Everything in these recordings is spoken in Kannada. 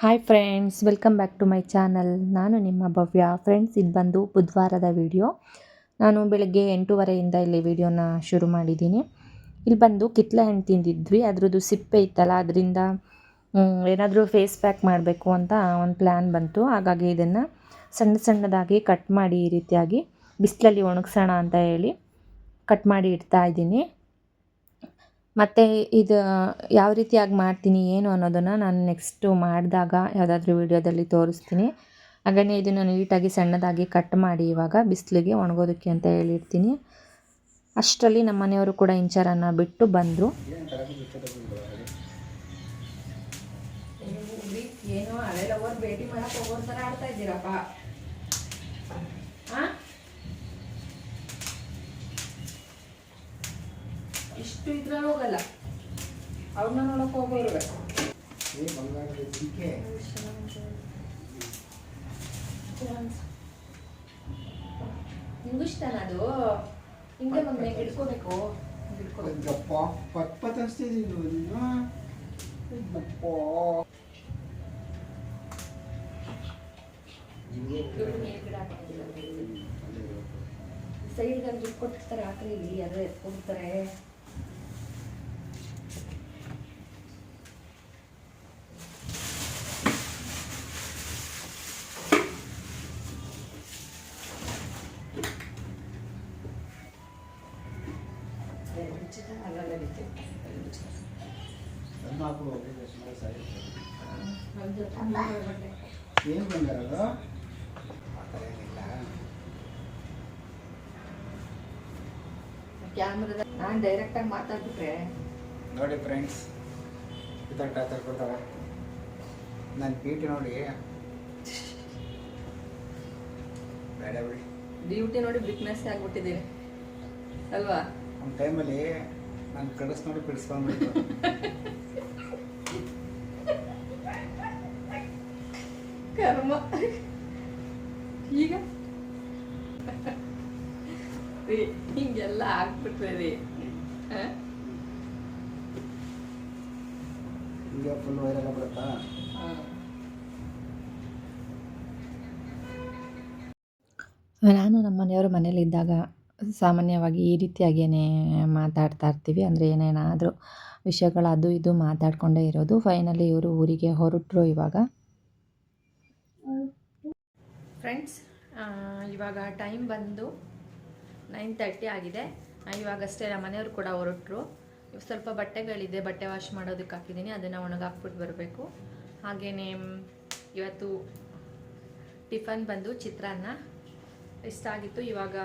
Hi friends, welcome back to my channel. ನಾನು ನಿಮ್ಮ ಭವ್ಯ. ಫ್ರೆಂಡ್ಸ್, ಇದು ಬಂದು ಬುಧವಾರದ ವಿಡಿಯೋ. ನಾನು ಬೆಳಗ್ಗೆ 8:30 ಇಲ್ಲಿ ವಿಡಿಯೋನ ಶುರು ಮಾಡಿದ್ದೀನಿ. ಇಲ್ಲಿ ಬಂದು ಕಿತ್ತಳೆ ಹಣ್ಣು ತಿಂದಿದ್ವಿ. ಅದ್ರದ್ದು ಸಿಪ್ಪೆ ಇತ್ತಲ್ಲ, ಅದರಿಂದ ಏನಾದರೂ ಫೇಸ್ ಪ್ಯಾಕ್ ಮಾಡಬೇಕು ಅಂತ ಒಂದು ಪ್ಲ್ಯಾನ್ ಬಂತು. ಹಾಗಾಗಿ ಇದನ್ನು ಸಣ್ಣದಾಗಿ ಕಟ್ ಮಾಡಿ ಈ ರೀತಿಯಾಗಿ ಬಿಸಿಲಲ್ಲಿ ಒಣಗಿಸೋಣ ಅಂತ ಹೇಳಿ ಕಟ್ ಮಾಡಿ ಇಡ್ತಾ ಇದ್ದೀನಿ. ಮತ್ತು ಇದು ಯಾವ ರೀತಿಯಾಗಿ ಮಾಡ್ತೀನಿ ಏನು ಅನ್ನೋದನ್ನು ನಾನು ನೆಕ್ಸ್ಟು ಮಾಡಿದಾಗ ಯಾವುದಾದ್ರೂ ವೀಡಿಯೋದಲ್ಲಿ ತೋರಿಸ್ತೀನಿ. ಹಾಗೆಯೇ ಇದನ್ನು ನೀಟಾಗಿ ಸಣ್ಣದಾಗಿ ಕಟ್ ಮಾಡಿ ಇವಾಗ ಬಿಸಿಲಿಗೆ ಒಣಗೋದಕ್ಕೆ ಅಂತ ಹೇಳಿರ್ತೀನಿ. ಅಷ್ಟರಲ್ಲಿ ನಮ್ಮ ಮನೆಯವರು ಕೂಡ ಇಂಚರನ್ನು ಬಿಟ್ಟು ಬಂದರು. ಏನೋ ಹಳೆಯವರು ಭೇಟಿ ಮಾಡಕ್ಕೆ ಹೋಗೋ ಥರ ಆಡ್ತಾ ಇದ್ದೀರಪ್ಪ. ಇಷ್ಟು ಇದ್ರೆ ಹೋಗಲ್ಲ, ಅವ್ರನ್ನ ನೋಡಕ್ಕೆ ಹೋಗೋರು. ನಿಂಗೂ ಇಷ್ಟನ ಅದು? ಹಿಂಗೆ ಬಂದು ಹಿಡ್ಕೋಬೇಕು. ಸೈಡ್ಗೆ ದುಡ್ಡು ಕೊಟ್ಟಿರ್ತಾರೆ, ಆಕಳಿ ಇಲ್ಲಿ ಅದೇ ಎತ್ಕೊಡ್ತಾರೆ. ಕ್ಯಾಮ್ರಾದ ನಾನು ಡೈರೆಕ್ಟಾಗಿ ಮಾತಾಡ್ಬಿಟ್ರೆ ನೋಡಿ ಫ್ರೆಂಡ್ಸ್, ಇದೊಂದು ತರ್ಕೊತಾವೆ. ನನ್ನ ಡ್ಯೂಟಿ ನೋಡಿ, ಬೇಡ ಬಿಡಿ. ಡ್ಯೂಟಿ ನೋಡಿ ಬಿಕ್ನೆಸ್ ಆಗ್ಬಿಟ್ಟಿದ್ದೀನಿ ಅಲ್ವಾ? ಒಂದು ಟೈಮಲ್ಲಿ ನಾನು ಕಳಿಸ್ ನೋಡಿ ಬಿಡಿಸ್ಕೊಂಡ್ಬಿಟ್ಟು ಕರ್ಮ. ಈಗ ಹಿಂಗೆಲ್ಲ ಆಗ್ಬಿಟ್ರೆ ರೀ, ಹಿಂಗೆ ಫುಲ್ ವೈರಲ್ ಆಗ್ಬಿಡುತ್ತಾ? ನಾನು ನಮ್ಮ ಮನೆಯವರು ಮನೇಲಿದ್ದಾಗ ಸಾಮಾನ್ಯವಾಗಿ ಈ ರೀತಿಯಾಗಿಯೇ ಮಾತಾಡ್ತಾ ಇರ್ತೀವಿ. ಅಂದರೆ ಏನೇನಾದರೂ ವಿಷಯಗಳು ಅದು ಇದು ಮಾತಾಡ್ಕೊಂಡೇ ಇರೋದು. ಫೈನಲಿ ಇವರು ಊರಿಗೆ ಹೊರಟರು ಇವಾಗ. ಫ್ರೆಂಡ್ಸ್, ಇವಾಗ ಟೈಮ್ ಬಂದು 9:30 ಆಗಿದೆ. ಇವಾಗಷ್ಟೇ ನಮ್ಮ ಮನೆಯವರು ಕೂಡ ಹೊರಟರು. ಸ್ವಲ್ಪ ಬಟ್ಟೆಗಳಿದೆ, ಬಟ್ಟೆ ವಾಶ್ ಮಾಡೋದಕ್ಕೆ ಹಾಕಿದ್ದೀನಿ, ಅದನ್ನು ಒಣಗಾಕ್ಬಿಟ್ಟು ಬರಬೇಕು. ಹಾಗೆಯೇ ಇವತ್ತು ಟಿಫನ್ ಬಂದು ಚಿತ್ರಾನ್ನ ಇಷ್ಟ ಆಗಿತ್ತು. ಇವಾಗ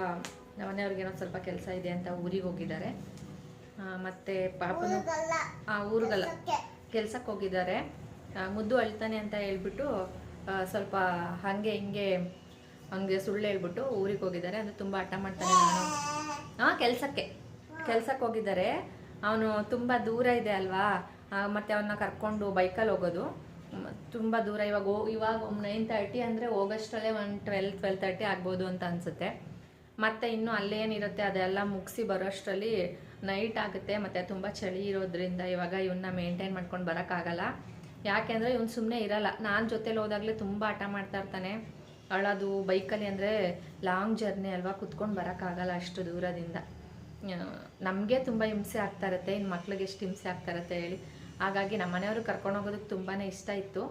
ನಮ್ಮ ಮನೆಯವ್ರಿಗೇನೋ ಸ್ವಲ್ಪ ಕೆಲಸ ಇದೆ ಅಂತ ಊರಿಗೆ ಹೋಗಿದ್ದಾರೆ. ಮತ್ತು ಪಾಪನು ಊರಿಗಲ್ಲ, ಕೆಲ್ಸಕ್ಕೆ ಹೋಗಿದ್ದಾರೆ. ಮುದ್ದು ಅಳ್ತಾನೆ ಅಂತ ಹೇಳ್ಬಿಟ್ಟು ಸ್ವಲ್ಪ ಹಾಗೆ ಹಂಗೆ ಸುಳ್ಳು ಹೇಳ್ಬಿಟ್ಟು ಊರಿಗೆ ಹೋಗಿದ್ದಾರೆ. ಅಂದರೆ ತುಂಬ ಹಠ ಮಾಡ್ತಾನೆ. ನಾನು ಕೆಲ್ಸಕ್ಕೆ ಹೋಗಿದ್ದಾರೆ. ಅವನು ತುಂಬ ದೂರ ಇದೆ ಅಲ್ವಾ, ಮತ್ತು ಅವನ್ನ ಕರ್ಕೊಂಡು ಬೈಕಲ್ಲಿ ಹೋಗೋದು ತುಂಬ ದೂರ. ಇವಾಗ 9:30 ಅಂದರೆ ಹೋಗೋಷ್ಟರಲ್ಲೇ 12:30 ಆಗ್ಬೋದು ಅಂತ ಅನಿಸುತ್ತೆ. ಮತ್ತು ಇನ್ನೂ ಅಲ್ಲೇನಿರುತ್ತೆ ಅದೆಲ್ಲ ಮುಗಿಸಿ ಬರೋಷ್ಟರಲ್ಲಿ ನೈಟ್ ಆಗುತ್ತೆ. ಮತ್ತು ತುಂಬ ಚಳಿ ಇರೋದ್ರಿಂದ ಇವಾಗ ಇವನ್ನ ಮೇಂಟೈನ್ ಮಾಡ್ಕೊಂಡು ಬರೋಕ್ಕಾಗಲ್ಲ. ಯಾಕೆಂದರೆ ಇವನು ಸುಮ್ಮನೆ ಇರಲ್ಲ. ನಾನು ಜೊತೇಲಿ ಹೋದಾಗಲೇ ತುಂಬ ಹಠ ಮಾಡ್ತಾ ಇರ್ತಾನೆ. ಅಳೋದು ಬೈಕಲ್ಲಿ ಅಂದರೆ ಲಾಂಗ್ ಜರ್ನಿ ಅಲ್ವಾ, ಕುತ್ಕೊಂಡು ಬರೋಕ್ಕಾಗಲ್ಲ ಅಷ್ಟು ದೂರದಿಂದ. ನಮಗೆ ತುಂಬ ಹಿಂಸೆ ಆಗ್ತಾ ಇರುತ್ತೆ, ಇನ್ನು ಮಕ್ಳಿಗೆ ಎಷ್ಟು ಹಿಂಸೆ ಆಗ್ತಾ ಇರುತ್ತೆ ಹೇಳಿ. ಹಾಗಾಗಿ ನಮ್ಮ ಮನೆಯವರು ಕರ್ಕೊಂಡು ಹೋಗೋದಕ್ಕೆ ತುಂಬಾ ಇಷ್ಟ ಇತ್ತು.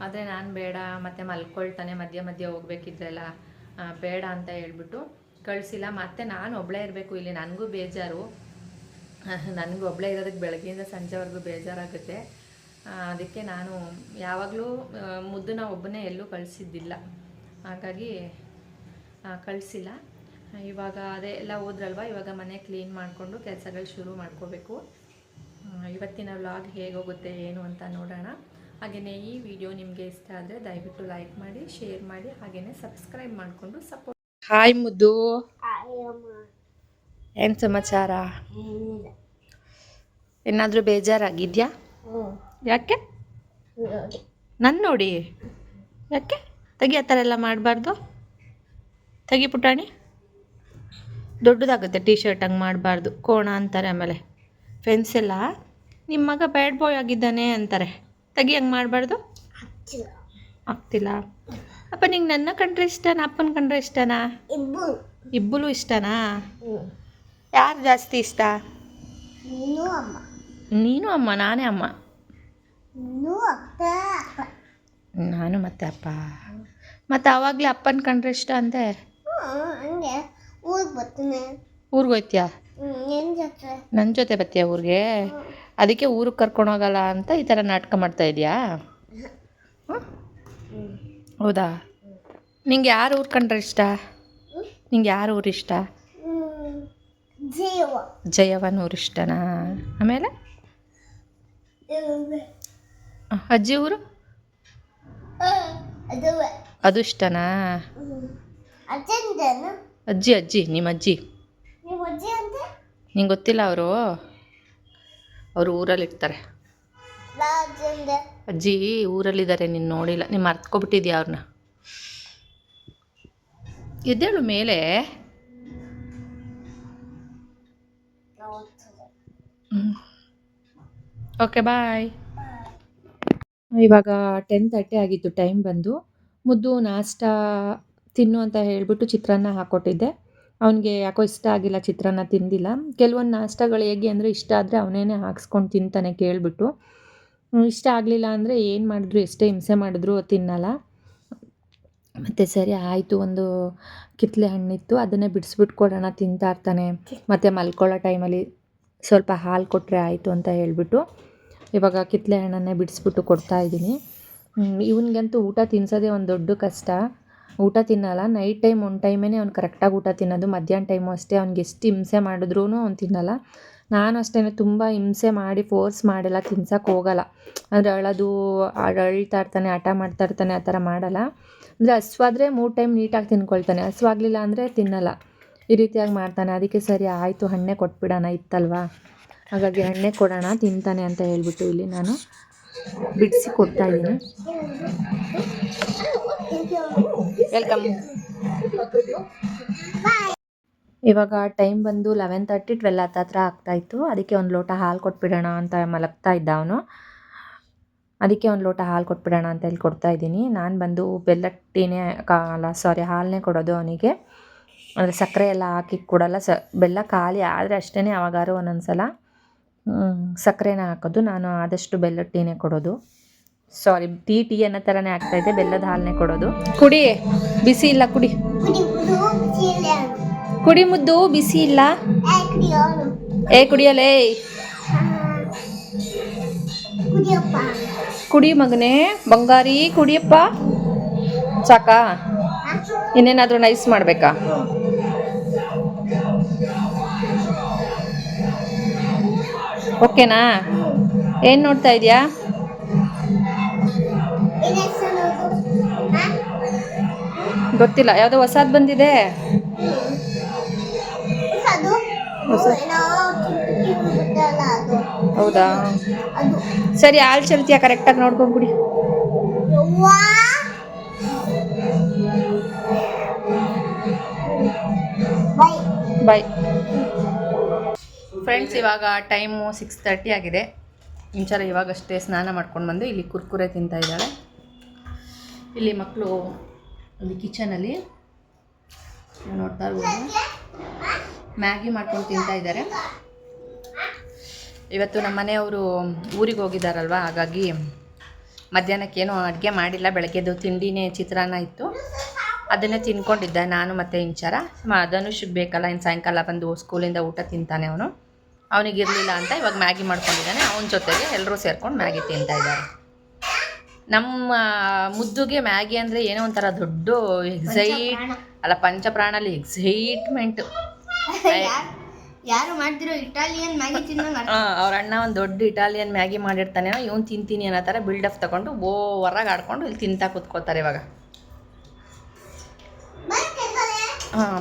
ಆದರೆ ನಾನು ಬೇಡ, ಮತ್ತು ಮಲ್ಕೊಳ್ತಾನೆ ಮಧ್ಯೆ ಹೋಗ್ಬೇಕಿದ್ರೆಲ್ಲ ಬೇಡ ಅಂತ ಹೇಳ್ಬಿಟ್ಟು ಕಳಿಸಿಲ್ಲ. ಮತ್ತು ನಾನು ಒಬ್ಬಳೇ ಇರಬೇಕು ಇಲ್ಲಿ, ನನಗೂ ಬೇಜಾರು. ನನಗೂ ಒಬ್ಬಳೇ ಇರೋದಕ್ಕೆ ಬೆಳಗ್ಗೆಯಿಂದ ಸಂಜೆವರೆಗೂ ಬೇಜಾರಾಗುತ್ತೆ. ಅದಕ್ಕೆ ನಾನು ಯಾವಾಗಲೂ ಮುದ್ದನ್ನ ಒಬ್ಬನೇ ಎಲ್ಲೂ ಕಳಿಸಿದ್ದಿಲ್ಲ, ಹಾಗಾಗಿ ಕಳಿಸಿಲ್ಲ. ಇವಾಗ ಅದೇ ಎಲ್ಲ ಹೋದ್ರಲ್ವ, ಇವಾಗ ಮನೆ ಕ್ಲೀನ್ ಮಾಡಿಕೊಂಡು ಕೆಲಸಗಳು ಶುರು ಮಾಡ್ಕೋಬೇಕು. ಇವತ್ತಿನ ವ್ಲಾಗ್ ಹೇಗೋಗುತ್ತೆ ಏನು ಅಂತ ನೋಡೋಣ. ಹಾಗೆಯೇ ಈ ವಿಡಿಯೋ ನಿಮಗೆ ಇಷ್ಟ ಆದರೆ ದಯವಿಟ್ಟು ಲೈಕ್ ಮಾಡಿ, ಶೇರ್ ಮಾಡಿ, ಹಾಗೆಯೇ ಸಬ್ಸ್ಕ್ರೈಬ್ ಮಾಡಿಕೊಂಡು ಸಪೋರ್ಟ್. ಹಾಯ್ ಮುದ್ದು, ಏನು ಸಮಾಚಾರ? ಏನಾದರೂ ಬೇಜಾರಾಗಿದ್ಯಾ? ಯಾಕೆ? ನನ್ನ ನೋಡಿ ಯಾಕೆ? ತೆಗಿ, ಆ ಥರ ಎಲ್ಲ ಮಾಡಬಾರ್ದು. ತೆಗಿ ಪುಟಾಣಿ, ದೊಡ್ಡದಾಗುತ್ತೆ ಟೀ ಶರ್ಟ್, ಹಂಗೆ ಮಾಡಬಾರ್ದು. ಕೋಣ ಅಂತಾರೆ ಆಮೇಲೆ. ಫ್ರೆಂಡ್ಸ್ ಎಲ್ಲ ನಿಮ್ಮ ಮಗ ಬ್ಯಾಡ್ ಬಾಯ್ ಆಗಿದ್ದಾನೆ ಅಂತಾರೆ. ತೆಗಿ, ಹಂಗೆ ಮಾಡಬಾರ್ದು. ಆಗ್ತಿಲ್ಲ. ಅಪ್ಪ ನಿಂಗೆ ನನ್ನ ಕಂಡ್ರೆ ಇಷ್ಟನಾ ಅಪ್ಪನ ಕಂಡ್ರೆ ಇಷ್ಟನಾ? ಇಬ್ಬರು ಇಷ್ಟನಾ? ಯಾರು ಜಾಸ್ತಿ ಇಷ್ಟ? ನೀನು ಅಮ್ಮ, ನಾನೇ ಅಮ್ಮ. ನಾನು ಮತ್ತೆ ಅಪ್ಪ. ಮತ್ತೆ ಆವಾಗಲೇ ಅಪ್ಪನ ಕಂಡ್ರೆ ಇಷ್ಟ ಅಂದೆ. ಊರಿಗೆ ಹೋಯ್ತೀಯಾ? ನನ್ನ ಜೊತೆ ಬರ್ತೀಯಾ ಊರಿಗೆ? ಅದಕ್ಕೆ ಊರಿಗೆ ಕರ್ಕೊಂಡೋಗಲ್ಲ ಅಂತ ಈ ಥರ ನಾಟಕ ಮಾಡ್ತಾ ಇದೆಯಾ? ಹೌದಾ? ನಿಂಗೆ ಯಾರು ಊರು ಕಂಡ್ರೆ ಇಷ್ಟ? ನಿಂಗೆ ಯಾರು ಊರು ಇಷ್ಟ? ಜಯವನ ಊರು ಇಷ್ಟನಾ? ಆಮೇಲೆ ಅಜ್ಜಿ ಊರು ಅದು ಇಷ್ಟನಾ? ಅಜ್ಜಿ ಅಜ್ಜಿ ನಿಮ್ಮ ಅಜ್ಜಿ ನಿಂಗೆ ಗೊತ್ತಿಲ್ಲ? ಅವರು ಊರಲ್ಲಿರ್ತಾರೆ. ಅಜ್ಜಿ ಊರಲ್ಲಿದ್ದಾರೆ, ನೀನು ನೋಡಿಲ್ಲ, ನೀನು ಮರ್ತ್ಕೊಬಿಟ್ಟಿದ್ಯಾ ಅವ್ರನ್ನ. ಎದ್ದೇಳು ಮೇಲೆ. Okay bye. ಇವಾಗ 10:30 ಆಗಿತ್ತು ಟೈಮ್ ಬಂದು. ಮುದ್ದು ನಾಷ್ಟ ತಿನ್ನು ಅಂತ ಹೇಳಿಬಿಟ್ಟು ಚಿತ್ರಾನ್ನ ಹಾಕ್ಕೊಟ್ಟಿದ್ದೆ. ಅವನಿಗೆ ಯಾಕೋ ಇಷ್ಟ ಆಗಿಲ್ಲ, ಚಿತ್ರಾನ್ನ ತಿಂದಿಲ್ಲ. ಕೆಲವೊಂದು ನಾಷ್ಟಗಳು ಹೇಗೆ ಅಂದರೆ ಇಷ್ಟ ಆದರೆ ಅವನೇನೆ ಹಾಕ್ಸ್ಕೊಂಡು ತಿಂತಾನೆ ಕೇಳಿಬಿಟ್ಟು. ಇಷ್ಟ ಆಗಲಿಲ್ಲ ಅಂದರೆ ಏನು ಮಾಡಿದ್ರು, ಎಷ್ಟೇ ಹಿಂಸೆ ಮಾಡಿದ್ರು ತಿನ್ನಲ್ಲ. ಮತ್ತು ಸರಿ ಆಯಿತು, ಒಂದು ಕಿತ್ತಳೆ ಹಣ್ಣಿತ್ತು, ಅದನ್ನೇ ಬಿಡಿಸ್ಬಿಟ್ಟು ಕೊಡೋಣ, ತಿಂತಾ ಇರ್ತಾನೆ. ಮತ್ತು ಮಲ್ಕೊಳ್ಳೋ ಟೈಮಲ್ಲಿ ಸ್ವಲ್ಪ ಹಾಲು ಕೊಟ್ಟರೆ ಆಯಿತು ಅಂತ ಹೇಳಿಬಿಟ್ಟು ಇವಾಗ ಕಿತ್ತಳೆ ಹಣ್ಣನ್ನೇ ಬಿಡಿಸ್ಬಿಟ್ಟು ಕೊಡ್ತಾಯಿದ್ದೀನಿ. ಇವನಿಗಂತೂ ಊಟ ತಿನ್ನಿಸೋದೇ ಒಂದು ದೊಡ್ಡ ಕಷ್ಟ. ಊಟ ತಿನ್ನಲ್ಲ. ನೈಟ್ ಟೈಮ್ ಒಂದು ಟೈಮೇ ಅವ್ನು ಕರೆಕ್ಟಾಗಿ ಊಟ ತಿನ್ನೋದು. ಮಧ್ಯಾಹ್ನ ಟೈಮು ಅಷ್ಟೇ. ಅವ್ನಿಗೆ ಎಷ್ಟು ಹಿಂಸೆ ಮಾಡಿದ್ರೂ ಅವ್ನು ತಿನ್ನಲ್ಲ. ನಾನು ಅಷ್ಟೇ ತುಂಬ ಹಿಂಸೆ ಮಾಡಿ ಫೋರ್ಸ್ ಮಾಡೆಲ್ಲ ತಿನ್ಸೋಕ್ಕೆ ಹೋಗಲ್ಲ. ಅಂದರೆ ಅಳೋದು, ಅಳ್ತಾ ಇರ್ತಾನೆ, ಹಠ ಮಾಡ್ತಾ ಇರ್ತಾನೆ, ಆ ಥರ ಮಾಡಲ್ಲ. ಅಂದರೆ ಹಸ್ವಾದರೆ 3 ಟೈಮ್ ನೀಟಾಗಿ ತಿನ್ಕೊಳ್ತಾನೆ, ಹಸ್ವಾಗಲಿಲ್ಲ ಅಂದರೆ ತಿನ್ನಲ್ಲ. ಈ ರೀತಿಯಾಗಿ ಮಾಡ್ತಾನೆ. ಅದಕ್ಕೆ ಸರಿ ಆಯಿತು, ಹಣ್ಣೇ ಕೊಟ್ಬಿಡೋಣ ಇತ್ತಲ್ವಾ, ಹಾಗಾಗಿ ಹಣ್ಣೇ ಕೊಡೋಣ ತಿಂತಾನೆ ಅಂತ ಹೇಳ್ಬಿಟ್ಟು ಇಲ್ಲಿ ನಾನು ಬಿಡಿಸಿ ಕೊಡ್ತಾಯಿದ್ದೀನಿ. ವೆಲ್ಕಮ್. ಇವಾಗ ಟೈಮ್ ಬಂದು 11:30 12 ಹತ್ರ ಆಗ್ತಾಯಿತ್ತು. ಅದಕ್ಕೆ ಒಂದು ಲೋಟ ಹಾಲು ಕೊಟ್ಬಿಡೋಣ ಅಂತ ಮಲಗ್ತಾ ಇದ್ದ ಅವನು. ಅದಕ್ಕೆ ಒಂದು ಲೋಟ ಹಾಲು ಕೊಟ್ಬಿಡೋಣ ಅಂತ ಹೇಳಿ ಕೊಡ್ತಾಯಿದ್ದೀನಿ. ನಾನು ಬಂದು ಬೆಲ್ಲದ ಟೀನೇ ಹಾಲನ್ನೇ ಕೊಡೋದು ಅವನಿಗೆ. ಅಂದರೆ ಸಕ್ಕರೆ ಎಲ್ಲ ಹಾಕಿ ಕೊಡಲ್ಲ. ಬೆಲ್ಲ ಖಾಲಿ ಆದರೆ ಅಷ್ಟೇ ಯಾವಾಗಾರು ಒಂದೊಂದು ಸಲ ಸಕ್ಕರೆನ ಹಾಕೋದು. ನಾನು ಆದಷ್ಟು ಬೆಲ್ಲದ ಟೀನೇ ಕೊಡೋದು. ಟೀ ಅನ್ನೋ ಥರನೇ ಆಗ್ತಾಯಿದೆ, ಬೆಲ್ಲದ ಹಾಲನ್ನೇ ಕೊಡೋದು. ಕುಡಿ, ಬಿಸಿ ಇಲ್ಲ, ಕುಡಿ ಕುಡಿ ಮುದ್ದು, ಬಿಸಿ ಇಲ್ಲ. ಕುಡಿಯಲೇ, ಕುಡಿ ಮಗನೇ, ಬಂಗಾರಿ, ಕುಡಿಯಪ್ಪ. ಸಾಕಾ? ಇನ್ನೇನಾದರೂ ನೈಸ್ ಮಾಡಬೇಕಾ? ಓಕೆನಾ? ಏನು ನೋಡ್ತಾ ಇದೆಯಾ? ಗೊತ್ತಿಲ್ಲ, ಯಾವುದೋ ಹೊಸದು ಬಂದಿದೆ. ಹೌದಾ? ಸರಿ, ಹಾಲು ಚೆಲ್ತೀಯಾ? ಕರೆಕ್ಟಾಗಿ ನೋಡ್ಕೊಂಡು ಕುಡಿ. Bye friends. ಇವಾಗ ಟೈಮು 6:30 ಆಗಿದೆ. ಇಂಚರ ಇವಾಗಷ್ಟೇ ಸ್ನಾನ ಮಾಡ್ಕೊಂಡು ಬಂದು ಇಲ್ಲಿ ಕುರ್ಕುರೆ ತಿಂತಾ ಇದ್ದಾಳೆ. ಇಲ್ಲಿ ಮಕ್ಕಳು ಇಲ್ಲಿ ಕಿಚನಲ್ಲಿ ನೋಡ್ತಾ ಇರ್ಬೋದು, ಮ್ಯಾಗಿ ಮಾಡ್ಕೊಂಡು ತಿಂತಾ ಇದ್ದಾರೆ. ಇವತ್ತು ನಮ್ಮ ಮನೆಯವರು ಊರಿಗೆ ಹೋಗಿದ್ದಾರಲ್ವ, ಹಾಗಾಗಿ ಮಧ್ಯಾಹ್ನಕ್ಕೇನು ಅಡುಗೆ ಮಾಡಿಲ್ಲ. ಬೆಳಗ್ಗೆದು ತಿಂಡಿನೇ ಚಿತ್ರಾನ್ನ ಇತ್ತು, ಅದನ್ನೇ ತಿನ್ಕೊಂಡಿದ್ದೆ ನಾನು ಮತ್ತು ಇಂಚರ. ಧನುಷಿಗೆ ಬೇಕಲ್ಲ, ಇನ್ನು ಸಾಯಂಕಾಲ ಬಂದು ಸ್ಕೂಲಿಂದ ಊಟ ತಿಂತಾನೆ ಅವನು. ಅವನಿಗಿರಲಿಲ್ಲ ಅಂತ ಇವಾಗ ಮ್ಯಾಗಿ ಮಾಡ್ಕೊಂಡಿದ್ದಾನೆ. ಅವನ ಜೊತೆಗೆ ಎಲ್ಲರೂ ಸೇರ್ಕೊಂಡು ಮ್ಯಾಗಿ ತಿಂತಾ ಇದ್ದಾರೆ. ನಮ್ಮ ಮುದ್ದುಗೆ ಮ್ಯಾಗಿ ಅಂದರೆ ಏನೋ ಒಂಥರ ದೊಡ್ಡ ಪಂಚಪ್ರಾಣಲ್ಲಿ ಎಕ್ಸೈಟ್ಮೆಂಟು. ಯಾರು ಮಾಡ್ತಿರೋ ಇಟಾಲಿಯನ್ ಮ್ಯಾಗಿ ಅವ್ರ ಅಣ್ಣ ಒಂದು ದೊಡ್ಡ ಇಟಾಲಿಯನ್ ಮ್ಯಾಗಿ ಮಾಡಿರ್ತಾನೆ, ಇವನು ತಿಂತೀನಿ ಅನ್ನೋ ಥರ ಬಿಲ್ಡಪ್ ತಗೊಂಡು ಹೊರಗೆ ಆಡ್ಕೊಂಡು ಇಲ್ಲಿ ತಿಂತಾ ಕೂತ್ಕೋತಾರೆ ಇವಾಗ.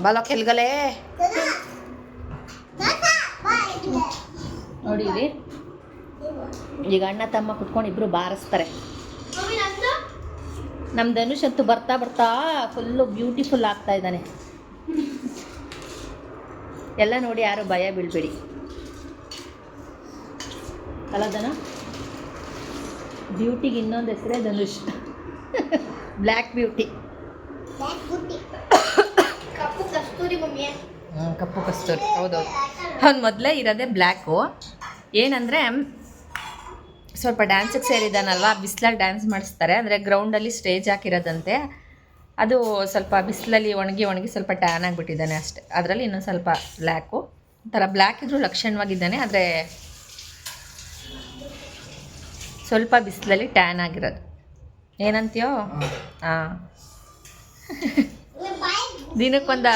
ಬಾಲೋ ಕೆಲ್ಗಲೇ ನೋಡಿ, ಇಲ್ಲಿ ಈಗ ಅಣ್ಣ ತಮ್ಮ ಕುತ್ಕೊಂಡು ಇಬ್ರು ಬಾರಿಸ್ತಾರೆ. ನಮ್ಮ ಧನುಷ್ ಅಂತೂ ಬರ್ತಾ ಬರ್ತಾ ಫುಲ್ಲು ಬ್ಯೂಟಿಫುಲ್ ಆಗ್ತಾ ಇದ್ದಾನೆ. ಎಲ್ಲ ನೋಡಿ, ಯಾರು ಭಯ ಬೀಳ್ಬೇಡಿ ಅಲ್ಲ ಧನು. ಬ್ಯೂಟಿಗೆ ಇನ್ನೊಂದು ಹೆಸರೇ ಧನುಷ್. Black beauty. ಕಪ್ಪು ಕಸ್ತೂರಿ ಮಮ್ಮಿ. ಕಪ್ಪು ಕಸ್ತೂರಿ ಹೌದೌದು. ಅವ್ನು ಮೊದಲೇ ಇರೋದೇ ಬ್ಲ್ಯಾಕು. ಏನಂದರೆ ಸ್ವಲ್ಪ ಡ್ಯಾನ್ಸಿಗೆ ಸೇರಿದ್ದಾನಲ್ವ, ಬಿಸಿಲಲ್ಲಿ ಡ್ಯಾನ್ಸ್ ಮಾಡಿಸ್ತಾರೆ. ಅಂದರೆ ಗ್ರೌಂಡಲ್ಲಿ ಸ್ಟೇಜ್ ಹಾಕಿರೋದಂತೆ. ಅದು ಸ್ವಲ್ಪ ಬಿಸಿಲಲ್ಲಿ ಒಣಗಿ ಸ್ವಲ್ಪ ಟ್ಯಾನ್ ಆಗಿಬಿಟ್ಟಿದ್ದಾನೆ ಅಷ್ಟೇ. ಅದರಲ್ಲಿ ಇನ್ನೊಂದು ಸ್ವಲ್ಪ ಬ್ಲ್ಯಾಕು, ಒಂಥರ ಬ್ಲ್ಯಾಕ್ ಇದ್ರೂ ಲಕ್ಷಣವಾಗಿದ್ದಾನೆ. ಆದರೆ ಸ್ವಲ್ಪ ಬಿಸಿಲಲ್ಲಿ ಟ್ಯಾನ್ ಆಗಿರೋದು. ಏನಂತೀಯೋ? ಹಾಂ. ದಿನಕ್ಕೊಂದು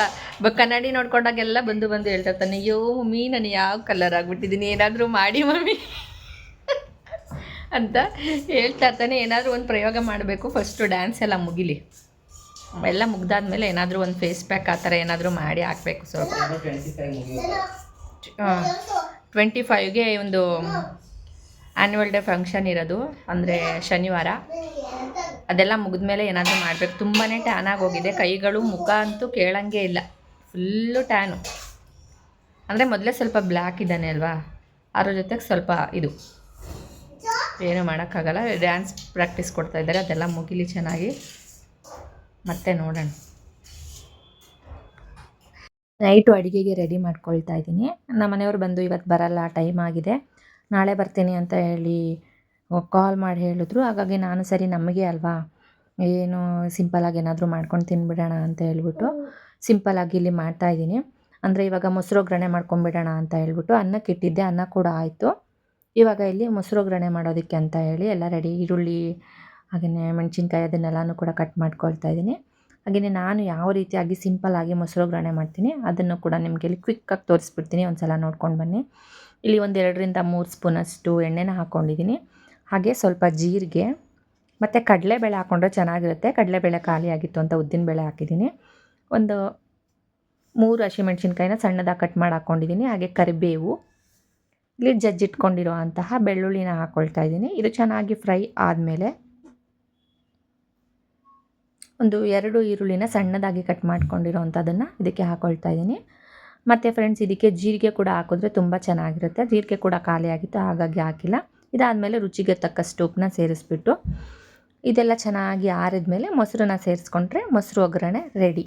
ಕನ್ನಡಿ ನೋಡ್ಕೊಂಡಾಗೆಲ್ಲ ಬಂದು ಹೇಳ್ತಿರ್ತಾನೆ, ಅಯ್ಯೋ ಮಮ್ಮಿ ನಾನು ಯಾವ ಕಲರ್ ಆಗಿಬಿಟ್ಟಿದ್ದೀನಿ, ಏನಾದರೂ ಮಾಡಿ ಮಮ್ಮಿ ಅಂತ ಹೇಳ್ತಾ ಇರ್ತಾನೆ. ಏನಾದರೂ ಒಂದು ಪ್ರಯೋಗ ಮಾಡಬೇಕು, ಫಸ್ಟು ಡ್ಯಾನ್ಸ್ ಎಲ್ಲ ಮುಗಿಲಿ. ಎಲ್ಲ ಮುಗ್ದಾದ್ಮೇಲೆ ಏನಾದರೂ ಒಂದು ಫೇಸ್ ಪ್ಯಾಕ್ ಆ ಥರ ಏನಾದರೂ ಮಾಡಿ ಹಾಕಬೇಕು. ಸ್ವಲ್ಪ 25ಗೆ ಒಂದು ಆ್ಯನ್ಯುವಲ್ ಡೇ ಫಂಕ್ಷನ್ ಇರೋದು, ಅಂದರೆ ಶನಿವಾರ. ಅದೆಲ್ಲ ಮುಗಿದ್ಮೇಲೆ ಏನಾದರೂ ಮಾಡಬೇಕು. ತುಂಬಾ ಟ್ಯಾನ್ ಆಗೋಗಿದೆ ಕೈಗಳು, ಮುಖ ಅಂತೂ ಕೇಳಂಗೆ ಇಲ್ಲ, ಫುಲ್ಲು ಟ್ಯಾನು. ಅಂದರೆ ಮೊದಲೇ ಸ್ವಲ್ಪ ಬ್ಲ್ಯಾಕ್ ಇದ್ದಾನೆ ಅಲ್ವಾ, ಅದ್ರ ಜೊತೆಗೆ ಸ್ವಲ್ಪ ಇದು ಏನೂ ಮಾಡೋಕ್ಕಾಗಲ್ಲ. ಡ್ಯಾನ್ಸ್ ಪ್ರಾಕ್ಟೀಸ್ ಕೊಡ್ತಾ ಇದ್ದಾರೆ, ಅದೆಲ್ಲ ಮುಗಿಲಿ ಚೆನ್ನಾಗಿ, ಮತ್ತೆ ನೋಡೋಣ. ನೈಟು ಅಡುಗೆಗೆ ರೆಡಿ ಮಾಡ್ಕೊಳ್ತಾ ಇದ್ದೀನಿ. ನಮ್ಮ ಮನೆಯವ್ರು ಬಂದು ಇವತ್ತು ಬರಲ್ಲ, ಟೈಮ್ ಆಗಿದೆ, ನಾಳೆ ಬರ್ತೀನಿ ಅಂತ ಹೇಳಿ ಕಾಲ್ ಮಾಡಿ ಹೇಳಿದ್ರು. ಹಾಗಾಗಿ ನಾನು ಸರಿ ನಮಗೆ ಅಲ್ವಾ, ಏನು ಸಿಂಪಲಾಗಿ ಏನಾದರೂ ಮಾಡ್ಕೊಂಡು ತಿನ್ಬಿಡೋಣ ಅಂತ ಹೇಳ್ಬಿಟ್ಟು ಸಿಂಪಲಾಗಿ ಇಲ್ಲಿ ಮಾಡ್ತಾಯಿದ್ದೀನಿ. ಅಂದರೆ ಇವಾಗ ಮೊಸರು ಒಗ್ಗರಣೆ ಮಾಡ್ಕೊಂಬಿಡೋಣ ಅಂತ ಹೇಳ್ಬಿಟ್ಟು ಅನ್ನಕ್ಕೆ ಇಟ್ಟಿದ್ದೆ, ಅನ್ನ ಕೂಡ ಆಯಿತು. ಇವಾಗ ಇಲ್ಲಿ ಮೊಸರು ಒಗ್ಗರಣೆ ಮಾಡೋದಕ್ಕೆ ಅಂತ ಹೇಳಿ ಎಲ್ಲ ರೆಡಿ, ಈರುಳ್ಳಿ ಹಾಗೆಯೇ ಮೆಣಸಿನ್ಕಾಯಿ ಅದನ್ನೆಲ್ಲನೂ ಕೂಡ ಕಟ್ ಮಾಡ್ಕೊಳ್ತಾ ಇದ್ದೀನಿ. ಹಾಗೆಯೇ ನಾನು ಯಾವ ರೀತಿಯಾಗಿ ಸಿಂಪಲ್ಲಾಗಿ ಮೊಸರು ಒಗ್ಗರಣೆ ಮಾಡ್ತೀನಿ ಅದನ್ನು ಕೂಡ ನಿಮಗೆ ಇಲ್ಲಿ ಕ್ವಿಕ್ಕಾಗಿ ತೋರಿಸ್ಬಿಡ್ತೀನಿ, ಒಂದು ಸಲ ನೋಡ್ಕೊಂಡು ಬನ್ನಿ. ಇಲ್ಲಿ ಒಂದು 2 ರಿಂದ 3 ಸ್ಪೂನಷ್ಟು ಎಣ್ಣೆನ ಹಾಕ್ಕೊಂಡಿದ್ದೀನಿ. ಹಾಗೆ ಸ್ವಲ್ಪ ಜೀರಿಗೆ ಮತ್ತು ಕಡಲೆಬೇಳೆ ಹಾಕ್ಕೊಂಡ್ರೆ ಚೆನ್ನಾಗಿರುತ್ತೆ. ಕಡಲೆಬೇಳೆ ಖಾಲಿ ಆಗಿತ್ತು ಅಂತ ಉದ್ದಿನಬೇಳೆ ಹಾಕಿದ್ದೀನಿ. ಒಂದು 3 ಹಸಿಮೆಣ್ಸಿನ್ಕಾಯಿನ ಸಣ್ಣದಾಗಿ ಕಟ್ ಮಾಡಿ ಹಾಕ್ಕೊಂಡಿದ್ದೀನಿ. ಹಾಗೆ ಕರಿಬೇವು, ಇಲ್ಲಿ ಜಜ್ಜಿಟ್ಕೊಂಡಿರೋ ಅಂತಹ ಬೆಳ್ಳುಳ್ಳಿನ ಹಾಕ್ಕೊಳ್ತಾ ಇದ್ದೀನಿ. ಇದು ಚೆನ್ನಾಗಿ ಫ್ರೈ ಆದಮೇಲೆ ಒಂದು 2 ಈರುಳ್ಳಿನ ಸಣ್ಣದಾಗಿ ಕಟ್ ಮಾಡ್ಕೊಂಡಿರೋ ಅಂಥದ್ದನ್ನು ಇದಕ್ಕೆ ಹಾಕ್ಕೊಳ್ತಾ ಇದ್ದೀನಿ. ಮತ್ತು ಫ್ರೆಂಡ್ಸ್, ಇದಕ್ಕೆ ಜೀರಿಗೆ ಕೂಡ ಹಾಕಿದ್ರೆ ತುಂಬ ಚೆನ್ನಾಗಿರುತ್ತೆ. ಜೀರಿಗೆ ಕೂಡ ಖಾಲಿ ಆಗಿತ್ತು, ಹಾಗಾಗಿ ಹಾಕಿಲ್ಲ. ಇದಾದಮೇಲೆ ರುಚಿಗೆ ತಕ್ಕಷ್ಟು ಉಪ್ಪನ್ನ ಸೇರಿಸ್ಬಿಟ್ಟು ಇದೆಲ್ಲ ಚೆನ್ನಾಗಿ ಆರಿದ ಮೇಲೆ ಮೊಸರನ್ನ ಸೇರಿಸ್ಕೊಂಡ್ರೆ ಮೊಸರು ಒಗ್ಗರಣೆ ರೆಡಿ.